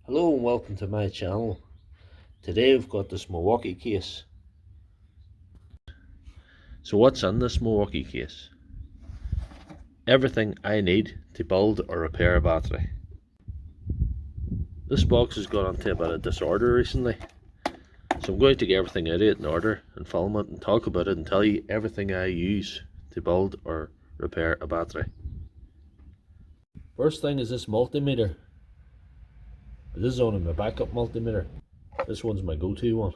Hello and welcome to my channel. Today we've got this Milwaukee case. So what's in this Milwaukee case? Everything I need to build or repair a battery. This box has got into a bit of disorder recently, so I'm going to get everything out of it in order and film it and talk about it and tell you everything I use to build or repair a battery. First thing is this multimeter. This is only my backup multimeter. This one's my go-to one.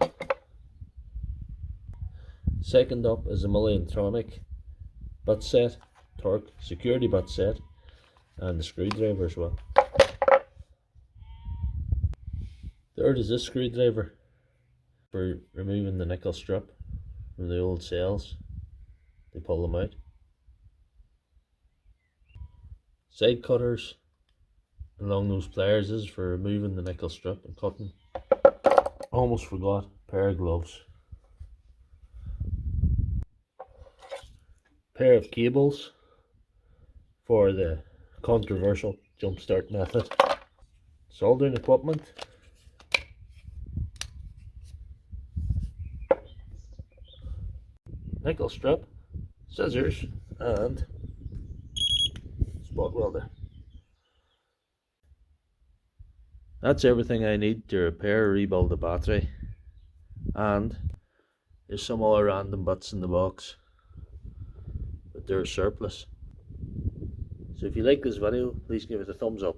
Second up is a Milwaukee bit set, torque, security bit set, and the screwdriver as well. Third is this screwdriver for removing the nickel strip from the old cells. They pull them out. Side cutters along those pliers is for removing the nickel strip and cutting. Almost forgot, pair of gloves. Pair of cables for the controversial jump start method. Soldering equipment. Nickel strip, scissors, and spot welder. That's everything I need to repair or rebuild a battery, and there's some other random bits in the box, but they're surplus. So if you like this video, please give it a thumbs up.